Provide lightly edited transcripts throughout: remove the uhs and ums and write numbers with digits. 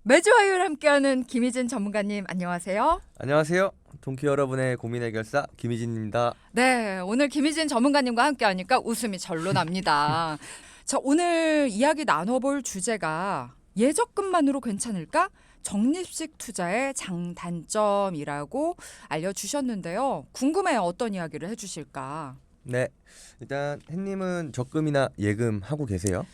매주 화요일 함께하는 김희진 전문가님 안녕하세요. 안녕하세요. 동키 여러분의 고민 해결사 김희진입니다. 네, 오늘 김희진 전문가님과 함께하니까 웃음이 절로 납니다. 자, 오늘 이야기 나눠볼 주제가 예적금만으로 괜찮을까? 적립식 투자의 장단점이라고 알려주셨는데요. 궁금해요. 어떤 이야기를 해주실까? 네, 일단 햇님은 적금이나 예금 하고 계세요?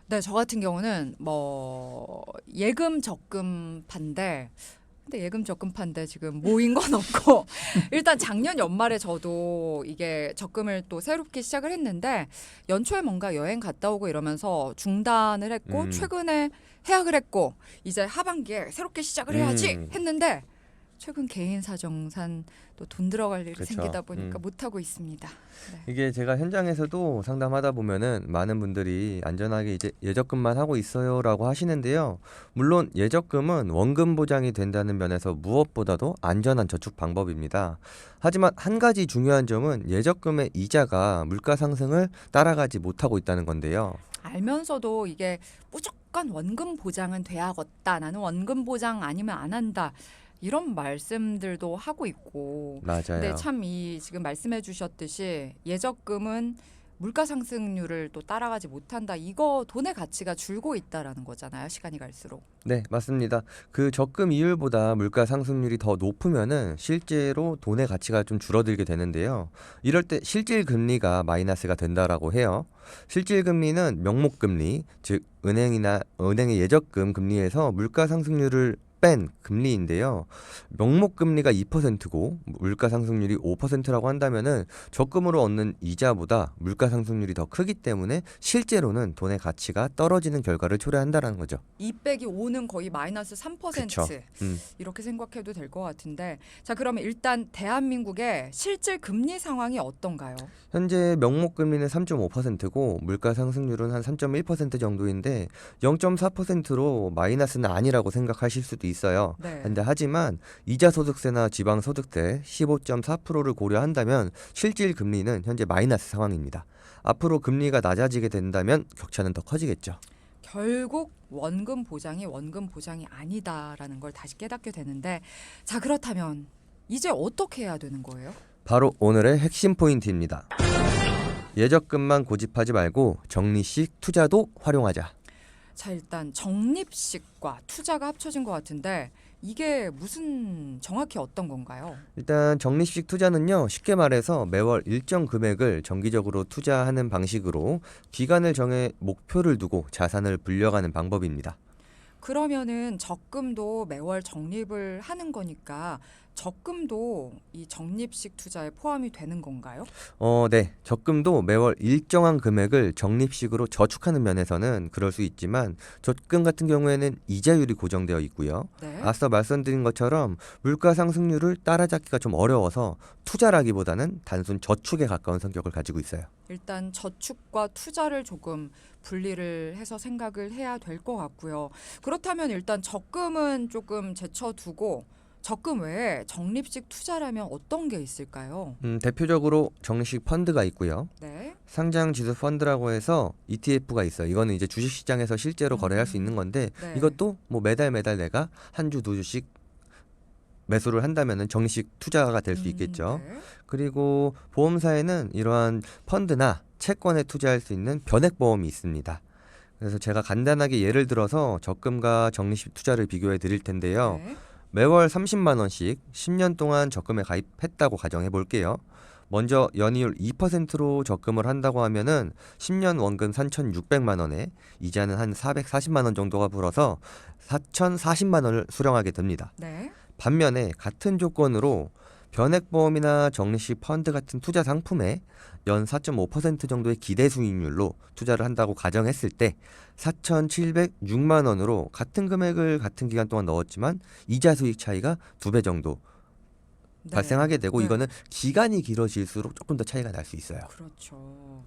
네, 저 같은 경우는 뭐 예금 적금파인데 근데 예금 적금파인데 지금 모인 건 없고 일단 작년 연말에 저도 이게 적금을 또 새롭게 시작을 했는데 연초에 뭔가 여행 갔다 오고 이러면서 중단을 했고 최근에 해약을 했고 이제 하반기에 새롭게 시작을 해야지 했는데 최근 개인 사정산 또 돈 들어갈 일이 그쵸. 생기다 보니까 못하고 있습니다. 네. 이게 제가 현장에서도 상담하다 보면은 많은 분들이 안전하게 이제 예적금만 하고 있어요라고 하시는데요. 물론 예적금은 원금 보장이 된다는 면에서 무엇보다도 안전한 저축 방법입니다. 하지만 한 가지 중요한 점은 예적금의 이자가 물가 상승을 따라가지 못하고 있다는 건데요. 알면서도 이게 무조건 원금 보장은 돼야겠다. 나는 원금 보장 아니면 안 한다. 이런 말씀들도 하고 있고. 근데 맞아요. 참 이 지금 말씀해 주셨듯이 예적금은 물가 상승률을 또 따라가지 못한다. 이거 돈의 가치가 줄고 있다라는 거잖아요. 시간이 갈수록. 네, 맞습니다. 그 적금 이율보다 물가 상승률이 더 높으면은 실제로 돈의 가치가 좀 줄어들게 되는데요. 이럴 때 실질 금리가 마이너스가 된다라고 해요. 실질 금리는 명목 금리, 즉 은행의 예적금 금리에서 물가 상승률을 뺀 금리인데요. 명목 금리가 2%고 물가 상승률이 5%라고 한다면은 적금으로 얻는 이자보다 물가 상승률이 더 크기 때문에 실제로는 돈의 가치가 떨어지는 결과를 초래한다라는 거죠. 2 빼기 5는 거의 마이너스 3% 그쵸. 이렇게 생각해도 될 것 같은데 자 그러면 일단 대한민국의 실질 금리 상황이 어떤가요? 현재 명목 금리는 3.5%고 물가 상승률은 한 3.1% 정도인데 0.4%로 마이너스는 아니라고 생각하실 수도 있어요. 네. 근데 하지만 이자 소득세나 지방 소득세 15.4%를 고려한다면 실질 금리는 현재 마이너스 상황입니다. 앞으로 금리가 낮아지게 된다면 격차는 더 커지겠죠. 결국 원금 보장이 아니다라는 걸 다시 깨닫게 되는데 자 그렇다면 이제 어떻게 해야 되는 거예요? 바로 오늘의 핵심 포인트입니다. 예적금만 고집하지 말고 적립식 투자도 활용하자. 자 일단 적립식과 투자가 합쳐진 것 같은데 이게 무슨 정확히 어떤 건가요? 일단 적립식 투자는요, 쉽게 말해서 매월 일정 금액을 정기적으로 투자하는 방식으로 기간을 정해 목표를 두고 자산을 불려가는 방법입니다. 그러면은 적금도 매월 적립을 하는 거니까 적금도 이 적립식 투자에 포함이 되는 건가요? 네. 적금도 매월 일정한 금액을 적립식으로 저축하는 면에서는 그럴 수 있지만 적금 같은 경우에는 이자율이 고정되어 있고요. 네. 앞서 말씀드린 것처럼 물가 상승률을 따라잡기가 좀 어려워서 투자라기보다는 단순 저축에 가까운 성격을 가지고 있어요. 일단 저축과 투자를 조금 분리를 해서 생각을 해야 될 것 같고요. 그렇다면 일단 적금은 조금 제쳐두고 적금 외에 적립식 투자라면 어떤 게 있을까요? 대표적으로 적립식 펀드가 있고요. 네. 상장 지수 펀드라고 해서 ETF가 있어요. 이거는 이제 주식 시장에서 실제로 거래할 수 있는 건데 네. 이것도 뭐 매달 내가 한 주 두 주씩 매수를 한다면은 적립식 투자가 될 수 있겠죠. 네. 그리고 보험사에는 이러한 펀드나 채권에 투자할 수 있는 변액보험이 있습니다. 그래서 제가 간단하게 예를 들어서 적금과 적립식 투자를 비교해 드릴 텐데요. 네. 매월 30만 원씩 10년 동안 적금에 가입했다고 가정해 볼게요. 먼저 연이율 2%로 적금을 한다고 하면은 10년 원금 3,600만 원에 이자는 한 440만 원 정도가 불어서 4,040만 원을 수령하게 됩니다. 네. 반면에 같은 조건으로 변액보험이나 적립식 펀드 같은 투자 상품에 연 4.5% 정도의 기대 수익률로 투자를 한다고 가정했을 때 4,706만 원으로 같은 금액을 같은 기간 동안 넣었지만 이자 수익 차이가 2배 정도 네. 발생하게 되고 네. 이거는 기간이 길어질수록 조금 더 차이가 날 수 있어요. 그렇죠.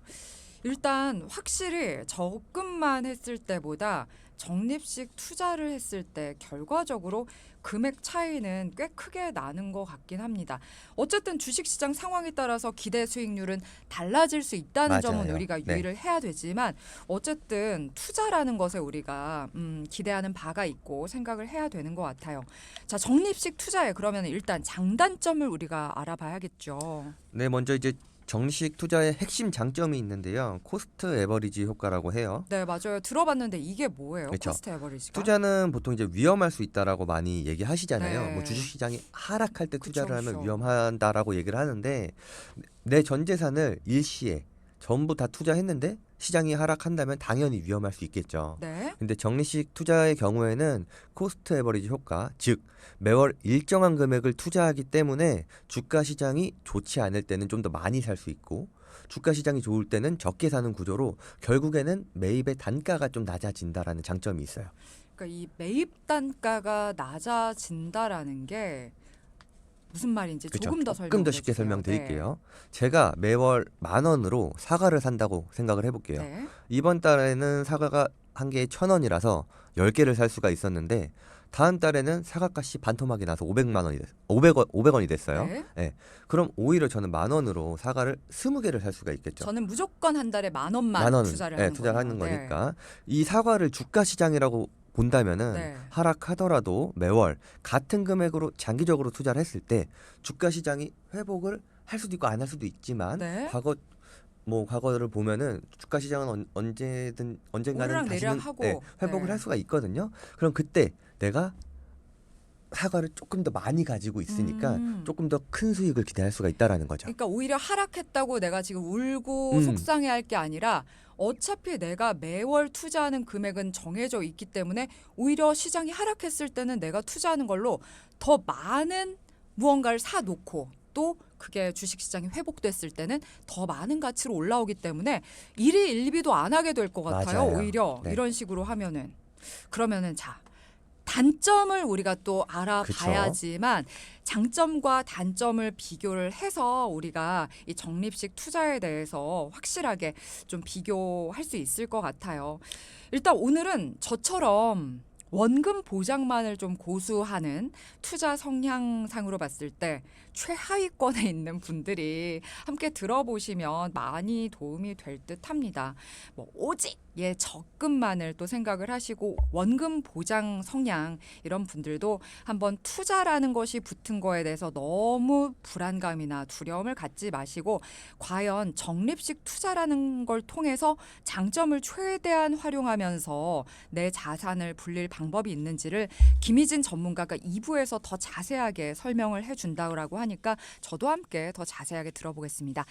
일단 확실히 적금만 했을 때보다 적립식 투자를 했을 때 결과적으로 금액 차이는 꽤 크게 나는 것 같긴 합니다. 어쨌든 주식시장 상황에 따라서 기대 수익률은 달라질 수 있다는 점은 맞아요. 우리가 네. 유의를 해야 되지만 어쨌든 투자라는 것에 우리가 기대하는 바가 있고 생각을 해야 되는 것 같아요. 자, 적립식 투자에 그러면 일단 장단점을 우리가 알아봐야겠죠. 네, 먼저 이제 정식 투자의 핵심 장점이 있는데요. 코스트 에버리지 효과라고 해요. 네, 맞아요. 들어봤는데 이게 뭐예요? 그렇죠. 코스트 에버리지가? 투자는 보통 이제 위험할 수 있다라고 많이 얘기하시잖아요. 네. 뭐 주식시장이 하락할 때 그쵸, 투자를 하면 그쵸. 위험하다라고 얘기를 하는데 내 전 재산을 일시에 전부 다 투자했는데 시장이 하락한다면 당연히 위험할 수 있겠죠. 네. 근데 적립식 투자의 경우에는 코스트 에버리지 효과, 즉 매월 일정한 금액을 투자하기 때문에 주가 시장이 좋지 않을 때는 좀 더 많이 살 수 있고 주가 시장이 좋을 때는 적게 사는 구조로 결국에는 매입의 단가가 좀 낮아진다라는 장점이 있어요. 그러니까 이 매입 단가가 낮아진다라는 게 무슨 말인지 그렇죠. 조금 더 조금 더 쉽게 설명해 주세요. 설명드릴게요. 제가 매월 10,000원으로 사과를 산다고 생각을 해볼게요. 네. 이번 달에는 사과가 한 개에 1,000원이라서 10개를 살 수가 있었는데 다음 달에는 사과값이 반토막이 나서 500원이 됐어요. 네. 그럼 오히려 저는 10,000원으로 사과를 20개를 살 수가 있겠죠. 저는 무조건 한 달에 10,000원만 10,000원, 투자를 하는 투자를 거네요. 하는 거니까 이 사과를 주가 시장이라고 본다면은 네. 하락하더라도 매월 같은 금액으로 장기적으로 투자를 했을 때 주가 시장이 회복을 할 수도 있고 안 할 수도 있지만 네. 과거를 보면은 주가 시장은 언젠가는 다시는 오르락내리락하고 회복을 네. 할 수가 있거든요. 그럼 그때 내가 사과를 조금 더 많이 가지고 있으니까 조금 더 큰 수익을 기대할 수가 있다라는 거죠. 그러니까 오히려 하락했다고 내가 지금 울고 음. 속상해할 게 아니라 어차피 내가 매월 투자하는 금액은 정해져 있기 때문에 오히려 시장이 하락했을 때는 내가 투자하는 걸로 더 많은 무언가를 사놓고 또 그게 주식시장이 회복됐을 때는 더 많은 가치로 올라오기 때문에 일희일비도 안 하게 될 것 같아요. 맞아요. 오히려 네. 이런 식으로 하면은 그러면은 자 단점을 우리가 또 알아봐야지만 장점과 단점을 비교를 해서 우리가 이 적립식 투자에 대해서 확실하게 좀 비교할 수 있을 것 같아요. 일단 오늘은 저처럼 원금 보장만을 좀 고수하는 투자 성향상으로 봤을 때 최하위권에 있는 분들이 함께 들어보시면 많이 도움이 될 듯합니다. 뭐 오직 적금만을 또 생각을 하시고 원금 보장 성향 이런 분들도 한번 투자라는 것이 붙은 거에 대해서 너무 불안감이나 두려움을 갖지 마시고 과연 적립식 투자라는 걸 통해서 장점을 최대한 활용하면서 내 자산을 불릴 방법이 있는지를 김희진 전문가가 2부에서 더 자세하게 설명을 해준다고 하니까 저도 함께 더 자세하게 들어보겠습니다.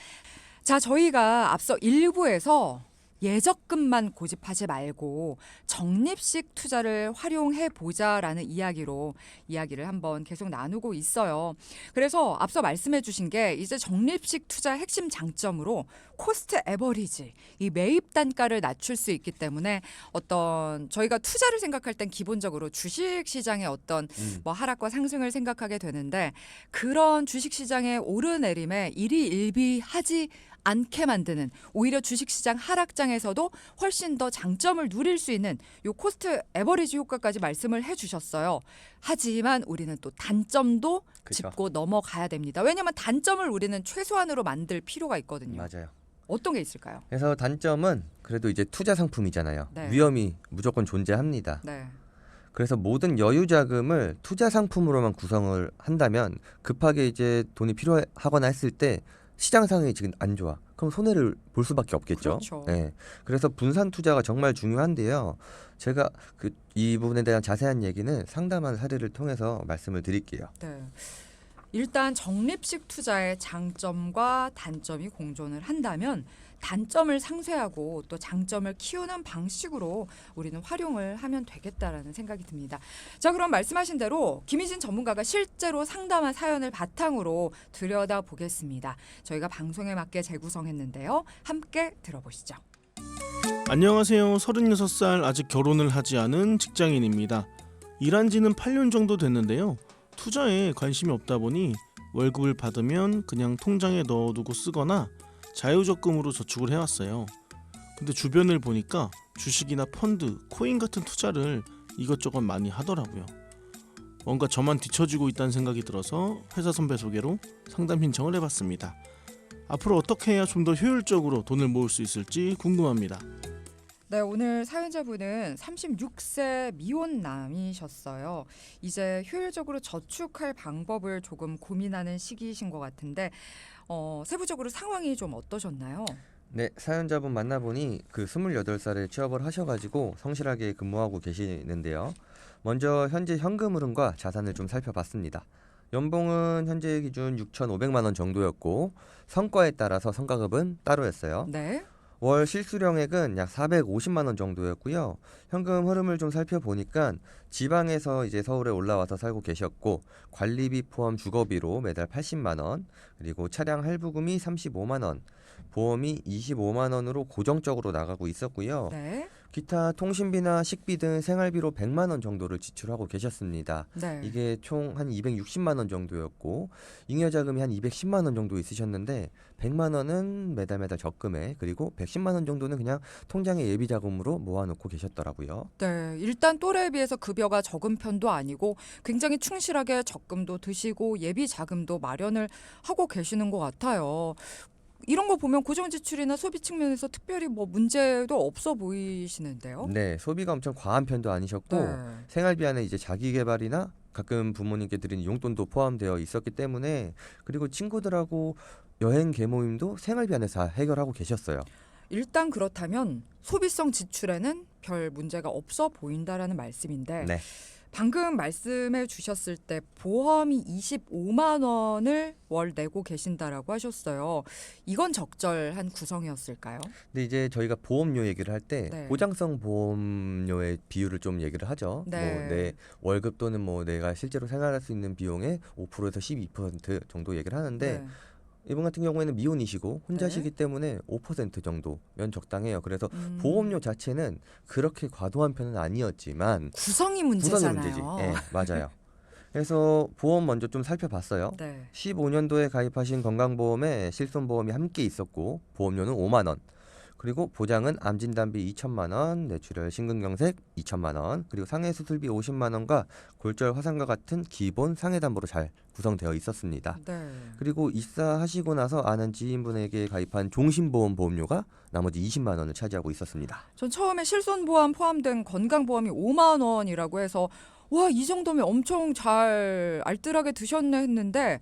자, 저희가 앞서 1부에서 예적금만 고집하지 말고 적립식 투자를 활용해 보자라는 이야기를 한번 계속 나누고 있어요. 그래서 앞서 말씀해 주신 게 이제 적립식 투자의 핵심 장점으로 코스트 에버리지, 이 매입 단가를 낮출 수 있기 때문에 어떤 저희가 투자를 생각할 땐 기본적으로 주식 시장의 어떤 뭐 하락과 상승을 생각하게 되는데 그런 주식 시장의 오르내림에 일희일비하지 않게 만드는 오히려 주식시장 하락장에서도 훨씬 더 장점을 누릴 수 있는 요 코스트 에버리지 효과까지 말씀을 해주셨어요. 하지만 우리는 또 단점도 그쵸. 짚고 넘어가야 됩니다. 왜냐하면 단점을 우리는 최소한으로 만들 필요가 있거든요. 맞아요. 어떤 게 있을까요? 그래서 단점은 그래도 이제 투자 상품이잖아요. 네. 위험이 무조건 존재합니다. 네. 그래서 모든 여유 자금을 투자 상품으로만 구성을 한다면 급하게 이제 돈이 필요하거나 했을 때 시장 상황이 지금 안 좋아. 그럼 손해를 볼 수밖에 없겠죠. 그렇죠. 네. 그래서 분산 투자가 정말 중요한데요. 제가 이 부분에 대한 자세한 얘기는 상담한 사례를 통해서 말씀을 드릴게요. 네. 일단 적립식 투자의 장점과 단점이 공존을 한다면 단점을 상쇄하고 또 장점을 키우는 방식으로 우리는 활용을 하면 되겠다라는 생각이 듭니다. 자, 그럼 말씀하신 대로 김희진 전문가가 실제로 상담한 사연을 바탕으로 들여다보겠습니다. 저희가 방송에 맞게 재구성했는데요. 함께 들어보시죠. 안녕하세요. 36살 아직 결혼을 하지 않은 직장인입니다. 일한 지는 8년 정도 됐는데요. 투자에 관심이 없다 보니 월급을 받으면 그냥 통장에 넣어두고 쓰거나 자유적금으로 저축을 해왔어요. 근데 주변을 보니까 주식이나 펀드, 코인 같은 투자를 이것저것 많이 하더라고요. 뭔가 저만 뒤처지고 있다는 생각이 들어서 회사 선배 소개로 상담 신청을 해봤습니다. 앞으로 어떻게 해야 좀 더 효율적으로 돈을 모을 수 있을지 궁금합니다. 네, 오늘 사연자분은 36세 미혼남이셨어요. 이제 효율적으로 저축할 방법을 조금 고민하는 시기이신 것 같은데 세부적으로 상황이 좀 어떠셨나요? 네, 사연자분 만나보니 그 28살에 취업을 하셔가지고 성실하게 근무하고 계시는데요. 먼저 현재 현금 흐름과 자산을 좀 살펴봤습니다. 연봉은 현재 기준 6,500만 원 정도였고 성과에 따라서 성과급은 따로였어요. 네. 월 실수령액은 약 450만 원 정도였고요. 현금 흐름을 좀 살펴보니까 지방에서 이제 서울에 올라와서 살고 계셨고 관리비 포함 주거비로 매달 80만 원, 그리고 차량 할부금이 35만 원, 보험이 25만 원으로 고정적으로 나가고 있었고요. 네. 기타 통신비나 식비 등 생활비로 100만 원 정도를 지출하고 계셨습니다. 네. 이게 총 한 260만 원 정도였고 잉여자금이 한 210만 원 정도 있으셨는데 100만 원은 매달 적금에, 그리고 110만 원 정도는 그냥 통장에 예비자금으로 모아놓고 계셨더라고요. 네, 일단 또래에 비해서 급여가 적은 편도 아니고 굉장히 충실하게 적금도 드시고 예비 자금도 마련을 하고 계시는 것 같아요. 이런 거 보면 고정 지출이나 소비 측면에서 특별히 뭐 문제도 없어 보이시는데요. 네, 소비가 엄청 과한 편도 아니셨고 네. 생활비 안에 이제 자기 개발이나 가끔 부모님께 드리는 용돈도 포함되어 있었기 때문에, 그리고 친구들하고 여행 개모임도 생활비 안에서 다 해결하고 계셨어요. 일단 그렇다면 소비성 지출에는 별 문제가 없어 보인다라는 말씀인데 네. 방금 말씀해 주셨을 때 보험이 25만 원을 월 내고 계신다라고 하셨어요. 이건 적절한 구성이었을까요? 근데 이제 저희가 보험료 얘기를 할 때 네. 보장성 보험료의 비율을 좀 얘기를 하죠. 네. 뭐 내 월급 또는 뭐 내가 실제로 생활할 수 있는 비용의 5%에서 12% 정도 얘기를 하는데 네. 이분 같은 경우에는 미혼이시고 혼자시기 네. 때문에 5% 정도면 적당해요. 그래서 음, 보험료 자체는 그렇게 과도한 편은 아니었지만 구성이 구성이 문제잖아요. 문제지. 예, 맞아요. 그래서 보험 먼저 좀 살펴봤어요. 네. 15년도에 가입하신 건강보험에 실손보험이 함께 있었고 보험료는 5만 원, 그리고 보장은 암진단비 2천만 원, 뇌출혈 심근경색 2천만 원, 그리고 상해수술비 50만 원과 골절 화상과 같은 기본 상해담보로 잘 구성되어 있었습니다. 네. 그리고 입사하시고 나서 아는 지인분에게 가입한 종신보험 보험료가 나머지 20만 원을 차지하고 있었습니다. 전 처음에 실손보험 포함된 건강보험이 5만 원이라고 해서 와, 이 정도면 엄청 잘 알뜰하게 드셨네 했는데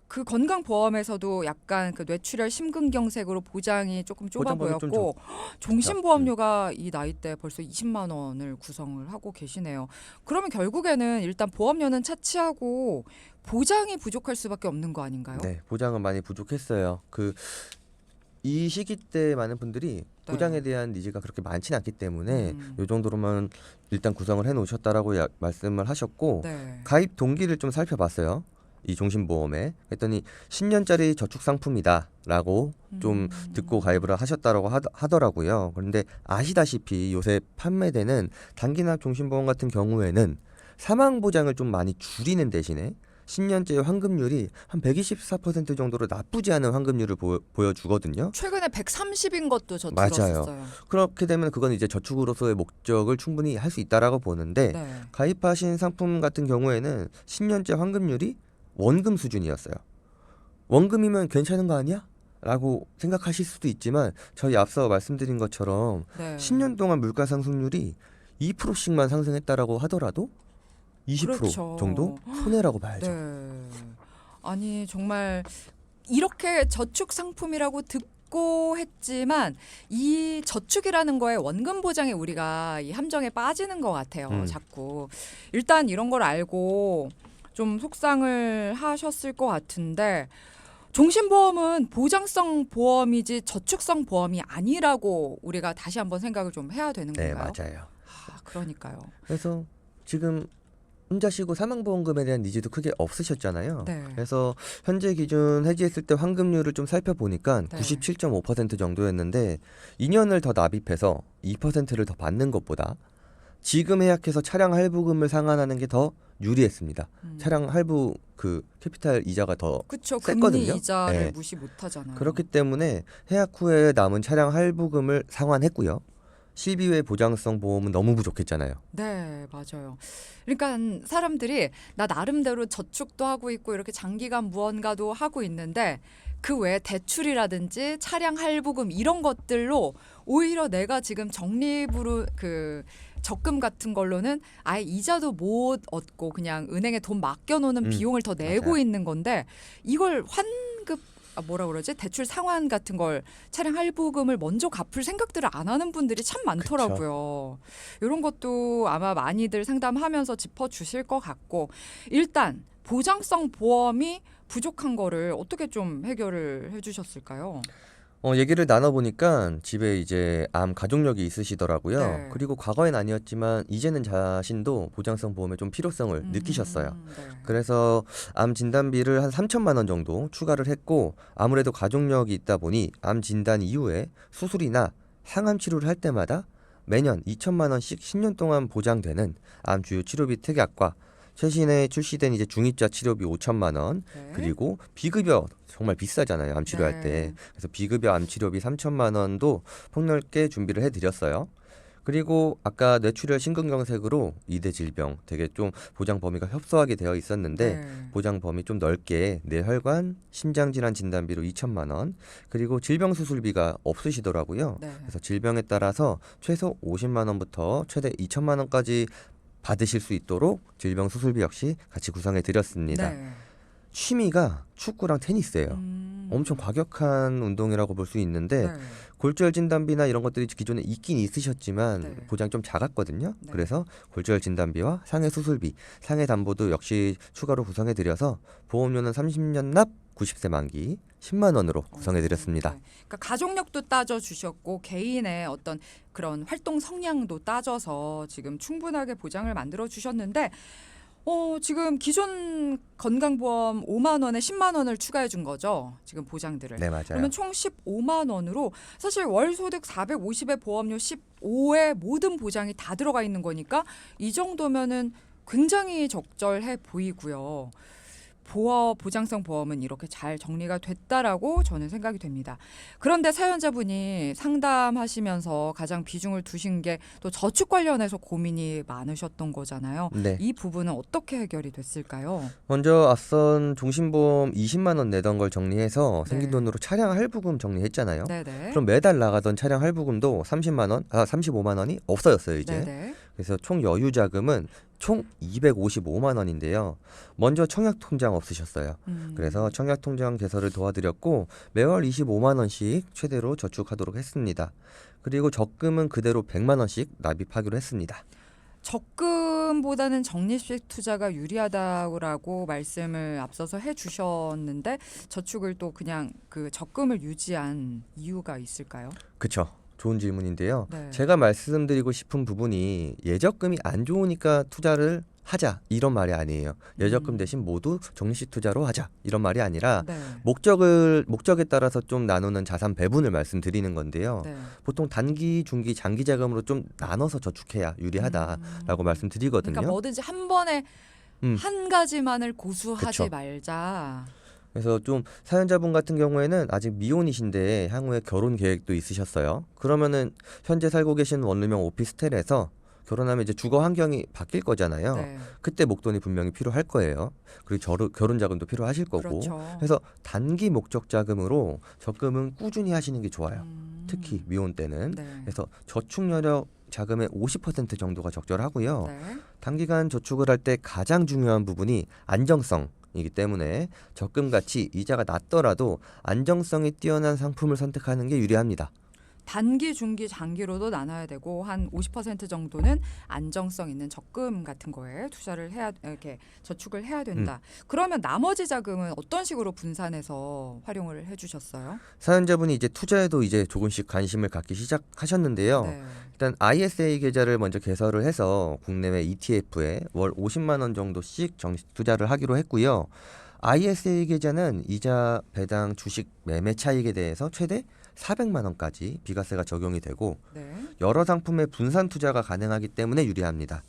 그 건강보험에서도 약간 그 뇌출혈 심근경색으로 보장이 조금 좁아 보장범위 좀 보였고 종신보험료가 이 나이 때 벌써 20만 원을 구성을 하고 계시네요. 그러면 결국에는 일단 보험료는 차치하고 보장이 부족할 수밖에 없는 거 아닌가요? 네, 보장은 많이 부족했어요. 이 시기 때 많은 분들이 보장에 대한 니즈가 그렇게 많지는 않기 때문에 이 정도로만 일단 구성을 해놓으셨다라고 말씀을 하셨고 네. 가입 동기를 좀 살펴봤어요. 이 종신보험에 했더니 10년짜리 저축 상품이다라고 좀 듣고 가입을 하셨다라고 하더라고요. 그런데 아시다시피 요새 판매되는 단기납 종신보험 같은 경우에는 사망 보장을 좀 많이 줄이는 대신에 10년째 환급률이 한 124% 정도로 나쁘지 않은 환급률을 보여주거든요. 최근에 130인 것도 저 맞아요. 들었었어요. 그렇게 되면 그건 이제 저축으로서의 목적을 충분히 할 수 있다라고 보는데 네. 가입하신 상품 같은 경우에는 10년째 환급률이 원금 수준이었어요. 원금이면 괜찮은 거 아니야? 라고 생각하실 수도 있지만 저희 앞서 말씀드린 것처럼 네. 10년 동안 물가 상승률이 2%씩만 상승했다라고 하더라도 20% 그렇죠. 정도 손해라고 봐야죠. 네. 아니 정말 이렇게 저축 상품이라고 듣고 했지만 이 저축이라는 거에 원금 보장에 우리가 이 함정에 빠지는 것 같아요. 자꾸 일단 이런 걸 알고 좀 속상을 하셨을 것 같은데 종신보험은 보장성 보험이지 저축성 보험이 아니라고 우리가 다시 한번 생각을 좀 해야 되는 네, 건가요? 맞아요. 그러니까요. 그래서 지금 혼자시고 사망보험금에 대한 니즈도 크게 없으셨잖아요. 네. 그래서 현재 기준 해지했을 때 환급률을 좀 살펴보니까 네. 97.5% 정도였는데 2년을 더 납입해서 2%를 더 받는 것보다 지금 해약해서 차량 할부금을 상환하는 게 더 유리했습니다. 차량 할부 그 캐피탈 이자가 더 그쵸. 셌거든요. 금리 이자를 네. 무시 못하잖아요. 그렇기 때문에 해약 후에 남은 차량 할부금을 상환했고요. 실비외 보장성 보험은 너무 부족했잖아요. 네, 맞아요. 그러니까 사람들이 나 나름대로 저축도 하고 있고 이렇게 장기간 무언가도 하고 있는데 그 외에 대출이라든지 차량 할부금 이런 것들로 오히려 내가 지금 적립으로 그 적금 같은 걸로는 아예 이자도 못 얻고 그냥 은행에 돈 맡겨놓는 비용을 더 내고 맞아요. 있는 건데 이걸 환급 뭐라 그러지? 대출 상환 같은 걸 차량 할부금을 먼저 갚을 생각들을 안 하는 분들이 참 많더라고요. 이런 것도 아마 많이들 상담하면서 짚어주실 것 같고 일단 보장성 보험이 부족한 거를 어떻게 좀 해결을 해주셨을까요? 얘기를 나눠보니까 집에 이제 암 가족력이 있으시더라고요. 네. 그리고 과거엔 아니었지만 이제는 자신도 보장성 보험의 좀 필요성을 느끼셨어요. 네. 그래서 암 진단비를 한 3천만 원 정도 추가를 했고 아무래도 가족력이 있다 보니 암 진단 이후에 수술이나 항암 치료를 할 때마다 매년 2천만 원씩 10년 동안 보장되는 암 주요 치료비 특약과 최신에 출시된 이제 중입자 치료비 5천만 원 네. 그리고 비급여 정말 비싸잖아요. 암 치료할 네. 때. 그래서 비급여 암 치료비 3천만 원도 폭넓게 준비를 해드렸어요. 그리고 아까 뇌출혈 심근경색으로 2대 질병 되게 좀 보장 범위가 협소하게 되어 있었는데 네. 보장 범위 좀 넓게 뇌혈관 심장질환 진단비로 2천만 원 그리고 질병 수술비가 없으시더라고요. 네. 그래서 질병에 따라서 최소 50만 원부터 최대 2천만 원까지 받으실 수 있도록 질병 수술비 역시 같이 구성해 드렸습니다. 네. 취미가 축구랑 테니스예요. 엄청 과격한 운동이라고 볼 수 있는데 네. 골절 진단비나 이런 것들이 기존에 있긴 있으셨지만 네. 보장이 좀 작았거든요. 네. 그래서 골절 진단비와 상해 수술비, 상해 담보도 역시 추가로 구성해 드려서 보험료는 30년 납 90세 만기 10만 원으로 구성해 드렸습니다. 네. 그러니까 가족력도 따져 주셨고 개인의 어떤 그런 활동 성향도 따져서 지금 충분하게 보장을 만들어 주셨는데 지금 기존 건강보험 5만 원에 10만 원을 추가해 준 거죠. 지금 보장들을. 네, 맞아요. 그러면 총 15만 원으로 사실 월 소득 450에 보험료 15에 모든 보장이 다 들어가 있는 거니까 이 정도면은 굉장히 적절해 보이고요. 보장성 보험은 이렇게 잘 정리가 됐다라고 저는 생각이 됩니다. 그런데 사연자분이 상담하시면서 가장 비중을 두신 게 또 저축 관련해서 고민이 많으셨던 거잖아요. 네. 이 부분은 어떻게 해결이 됐을까요? 먼저 앞선 종신보험 20만 원 내던 걸 정리해서 네. 생긴 돈으로 차량 할부금 정리했잖아요. 네네. 그럼 매달 나가던 차량 할부금도 35만 원이 없어졌어요, 이제. 네네. 그래서 총 여유 자금은 총 255만 원인데요. 먼저 청약 통장 없으셨어요. 그래서 청약 통장 개설을 도와드렸고 매월 25만 원씩 최대로 저축하도록 했습니다. 그리고 적금은 그대로 100만 원씩 납입하기로 했습니다. 적금보다는 적립식 투자가 유리하다고 말씀을 앞서서 해주셨는데 저축을 또 그냥 그 적금을 유지한 이유가 있을까요? 그렇죠. 좋은 질문인데요. 네. 제가 말씀드리고 싶은 부분이 예적금이 안 좋으니까 투자를 하자 이런 말이 아니에요. 예적금 대신 모두 적립식 투자로 하자 이런 말이 아니라 네. 목적에 따라서 좀 나누는 자산 배분을 말씀드리는 건데요. 네. 보통 단기, 중기, 장기 자금으로 좀 나눠서 저축해야 유리하다라고 말씀드리거든요. 그러니까 뭐든지 한 번에 음. 한 가지만을 고수하지 그쵸. 말자. 그래서 좀 사연자분 같은 경우에는 아직 미혼이신데 향후에 결혼 계획도 있으셨어요. 그러면은 현재 살고 계신 원룸형 오피스텔에서 결혼하면 이제 주거 환경이 바뀔 거잖아요. 네. 그때 목돈이 분명히 필요할 거예요. 그리고 결혼 자금도 필요하실 거고. 그렇죠. 그래서 단기 목적 자금으로 적금은 꾸준히 하시는 게 좋아요. 특히 미혼 때는. 네. 그래서 저축 여력 자금의 50% 정도가 적절하고요. 네. 단기간 저축을 할 때 가장 중요한 부분이 안정성이기 때문에 적금 가치 이자가 낮더라도 안정성이 뛰어난 상품을 선택하는 게 유리합니다. 단기, 중기, 장기로도 나눠야 되고 한 50% 정도는 안정성 있는 적금 같은 거에 투자를 해야 이렇게 저축을 해야 된다. 그러면 나머지 자금은 어떤 식으로 분산해서 활용을 해주셨어요? 사연자분이 이제 투자에도 이제 조금씩 관심을 갖기 시작하셨는데요. 네. 일단 ISA 계좌를 먼저 개설을 해서 국내외 ETF에 월 50만 원 정도씩 정식 투자를 하기로 했고요. ISA 계좌는 이자 배당 주식 매매 차익에 대해서 최대 400만 원까지 비과세가 적용이 되고 네. 여러 상품의 분산 투자가 가능하기 때문에 유리합니다.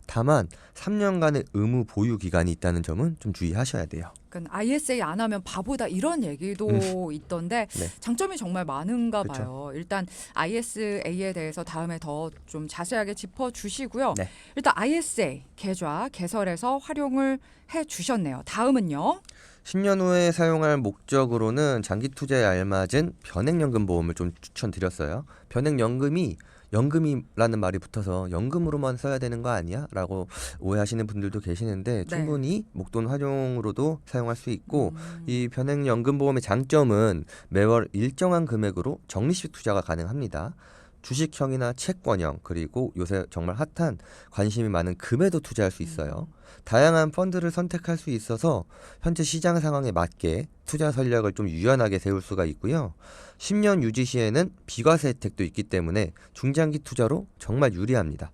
다만 3년간의 의무 보유 기간이 있다는 점은 좀 주의하셔야 돼요. 그러니까 ISA 안 하면 바보다 이런 얘기도 있던데 네. 장점이 정말 많은가 그쵸. 봐요. 일단 ISA에 대해서 다음에 더 좀 자세하게 짚어주시고요. 네. 일단 ISA 계좌 개설해서 활용을 해주셨네요. 다음은요. 10년 후에 사용할 목적으로는 장기 투자에 알맞은 변액연금 보험을 좀 추천드렸어요. 변액연금이 연금이라는 말이 붙어서 연금으로만 써야 되는 거 아니야? 라고 오해하시는 분들도 계시는데 충분히 목돈 활용으로도 사용할 수 있고 이 변액연금 보험의 장점은 매월 일정한 금액으로 적립식 투자가 가능합니다. 주식형이나 채권형 그리고 요새 정말 핫한 관심이 많은 금에도 투자할 수 있어요. 다양한 펀드를 선택할 수 있어서 현재 시장 상황에 맞게 투자 전략을 좀 유연하게 세울 수가 있고요. 10년 유지 시에는 비과세 혜택도 있기 때문에 중장기 투자로 정말 유리합니다.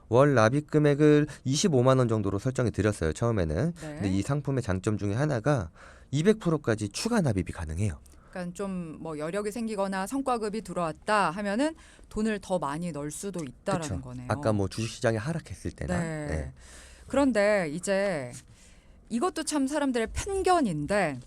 월 납입 금액을 25만 원 정도로 설정해 드렸어요. 처음에는. 네. 근데 이 상품의 장점 중에 하나가 200%까지 추가 납입이 가능해요. 그러니까 좀 뭐 여력이 생기거나 성과급이 들어왔다 하면은 돈을 더 많이 넣을 수도 있다라는 그쵸. 거네요. 아까 뭐 주식시장이 하락했을 때나 네. 네. 그런데 이제 이것도 참 사람들의 편견인데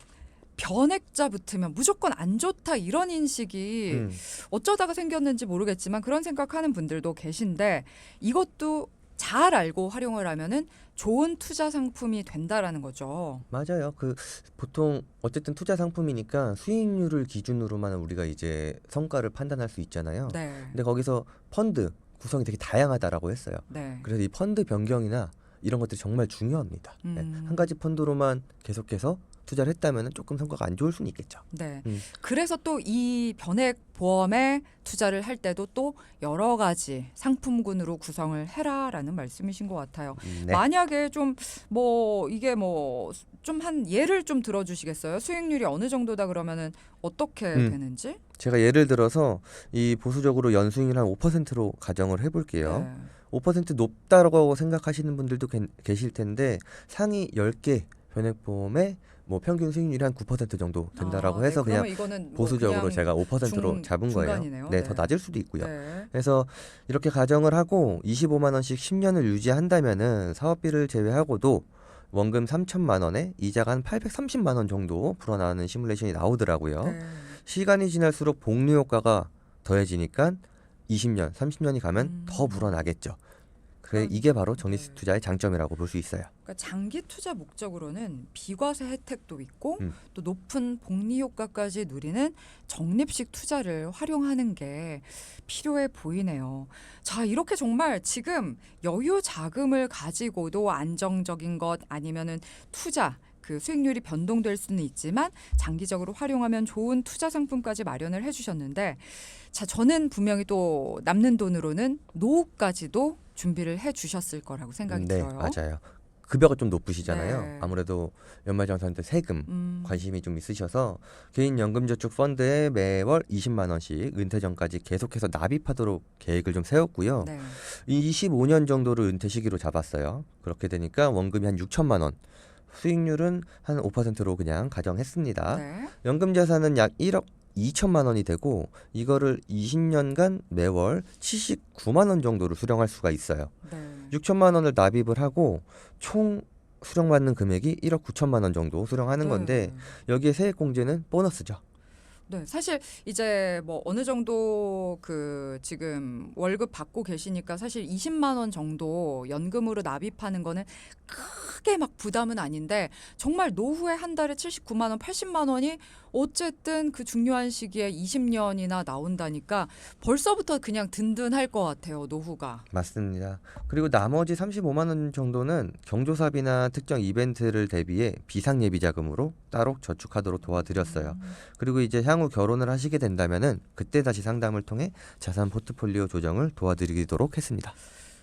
변액자 붙으면 무조건 안 좋다 이런 인식이 어쩌다가 생겼는지 모르겠지만 그런 생각하는 분들도 계신데 이것도 잘 알고 활용을 하면은 좋은 투자 상품이 된다라는 거죠. 맞아요. 그 보통 어쨌든 투자 상품이니까 수익률을 기준으로만 우리가 이제 성과를 판단할 수 있잖아요. 네. 근데 거기서 펀드 구성이 되게 다양하다라고 했어요. 네. 그래서 이 펀드 변경이나 이런 것들이 정말 중요합니다. 네. 한 가지 펀드로만 계속해서 투자를 했다면 조금 성과가 안 좋을 수는 있겠죠. 네. 음. 그래서 또 이 변액 보험에 투자를 할 때도 또 여러 가지 상품군으로 구성을 해라라는 말씀이신 것 같아요. 네. 만약에 좀 뭐 이게 뭐 좀 한 예를 좀 들어주시겠어요? 수익률이 어느 정도다 그러면은 어떻게 되는지? 제가 예를 들어서 이 보수적으로 연수익률 한 5%로 가정을 해볼게요. 네. 5% 높다고 생각하시는 분들도 계실 텐데 상위 10개 변액보험에 뭐 평균 수익률이 한 9% 정도 된다라고 해서 네. 그러면 그냥 이거는 뭐 보수적으로 그냥 제가 5%로 잡은 거예요. 중간이네요. 네, 네. 더 낮을 수도 있고요. 네. 그래서 이렇게 가정을 하고 25만 원씩 10년을 유지한다면은 사업비를 제외하고도 원금 3천만 원에 이자가 한 830만 원 정도 불어나는 시뮬레이션이 나오더라고요. 네. 시간이 지날수록 복리 효과가 더해지니까 20년, 30년이 가면 더 불어나겠죠. 그래 이게 바로 적립식 투자의 장점이라고 볼 수 있어요. 그러니까 장기 투자 목적으로는 비과세 혜택도 있고 음. 또 높은 복리 효과까지 누리는 적립식 투자를 활용하는 게 필요해 보이네요. 자, 이렇게 정말 지금 여유 자금을 가지고도 안정적인 것 아니면은 투자 그 수익률이 변동될 수는 있지만 장기적으로 활용하면 좋은 투자 상품까지 마련을 해주셨는데 자, 저는 분명히 또 남는 돈으로는 노후까지도 준비를 해주셨을 거라고 생각이 네, 들어요. 맞아요. 급여가 좀 높으시잖아요. 네. 아무래도 연말정산 때 세금 관심이 좀 있으셔서 개인연금저축펀드에 매월 20만 원씩 은퇴 전까지 계속해서 납입하도록 계획을 좀 세웠고요. 네. 25년 정도를 은퇴 시기로 잡았어요. 그렇게 되니까 원금이 한 6천만 원. 수익률은 한 5%로 그냥 가정했습니다. 네. 연금 자산은 약 1억 2천만 원이 되고 이거를 20년간 매월 79만 원 정도를 수령할 수가 있어요. 네. 6천만 원을 납입을 하고 총 수령받는 금액이 1억 9천만 원 정도 수령하는 건데 여기에 세액공제는 보너스죠. 네, 사실 이제 뭐 어느 정도 그 지금 월급 받고 계시니까 사실 20만 원 정도 연금으로 납입하는 거는 크게 막 부담은 아닌데 정말 노후에 한 달에 79만 원, 80만 원이 어쨌든 그 중요한 시기에 20년이나 나온다니까 벌써부터 그냥 든든할 것 같아요, 노후가. 맞습니다. 그리고 나머지 35만 원 정도는 경조사비나 특정 이벤트를 대비해 비상예비 자금으로 따로 저축하도록 도와드렸어요. 그리고 이제 향후 결혼을 하시게 된다면은 그때 다시 상담을 통해 자산 포트폴리오 조정을 도와드리도록 했습니다.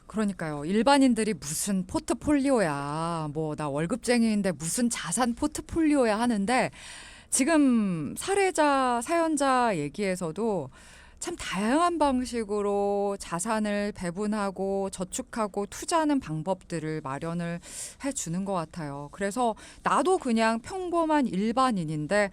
그러니까요. 일반인들이 무슨 포트폴리오야. 뭐 나 월급쟁이인데 무슨 자산 포트폴리오야 하는데 지금 사연자 얘기에서도 참 다양한 방식으로 자산을 배분하고 저축하고 투자하는 방법들을 마련을 해주는 것 같아요. 그래서 나도 그냥 평범한 일반인인데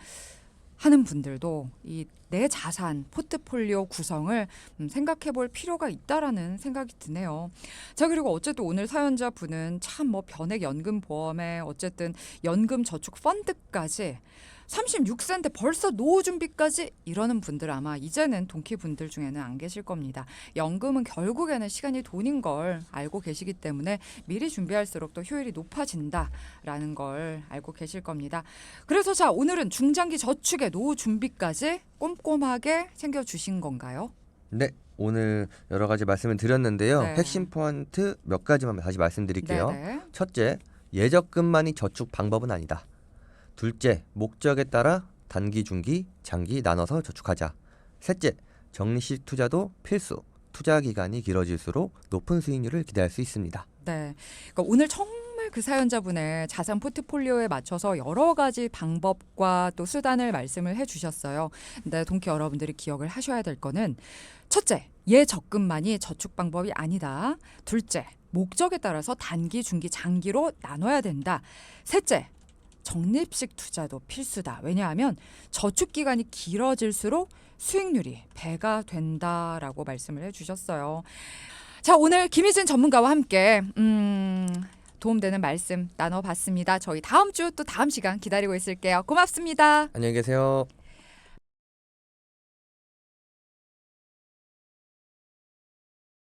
하는 분들도 이 내 자산 포트폴리오 구성을 생각해 볼 필요가 있다라는 생각이 드네요. 자, 그리고 어쨌든 오늘 사연자 분은 참 뭐 변액 연금 보험에 어쨌든 연금 저축 펀드까지 36세인데 벌써 노후 준비까지 이러는 분들 아마 이제는 동키 분들 중에는 안 계실 겁니다. 연금은 결국에는 시간이 돈인 걸 알고 계시기 때문에 미리 준비할수록 또 효율이 높아진다라는 걸 알고 계실 겁니다. 그래서 자, 오늘은 중장기 저축의 노후 준비까지 꼼꼼하게 챙겨주신 건가요? 네, 오늘 여러 가지 말씀을 드렸는데요. 네. 핵심 포인트 몇 가지만 다시 말씀드릴게요. 네네. 첫째, 예적금만이 저축 방법은 아니다. 둘째, 목적에 따라 단기, 중기, 장기 나눠서 저축하자. 셋째, 정리식 투자도 필수. 투자 기간이 길어질수록 높은 수익률을 기대할 수 있습니다. 네. 그러니까 오늘 정말 그 사연자분의 자산 포트폴리오에 맞춰서 여러 가지 방법과 또 수단을 말씀을 해주셨어요. 근데 동키 여러분들이 기억을 하셔야 될 거는 첫째, 예적금만이 저축 방법이 아니다. 둘째, 목적에 따라서 단기, 중기, 장기로 나눠야 된다. 셋째, 적립식 투자도 필수다. 왜냐하면 저축 기간이 길어질수록 수익률이 배가 된다라고 말씀을 해주셨어요. 자, 오늘 김희진 전문가와 함께 도움되는 말씀 나눠봤습니다. 저희 다음 주 또 다음 시간 기다리고 있을게요. 고맙습니다. 안녕히 계세요.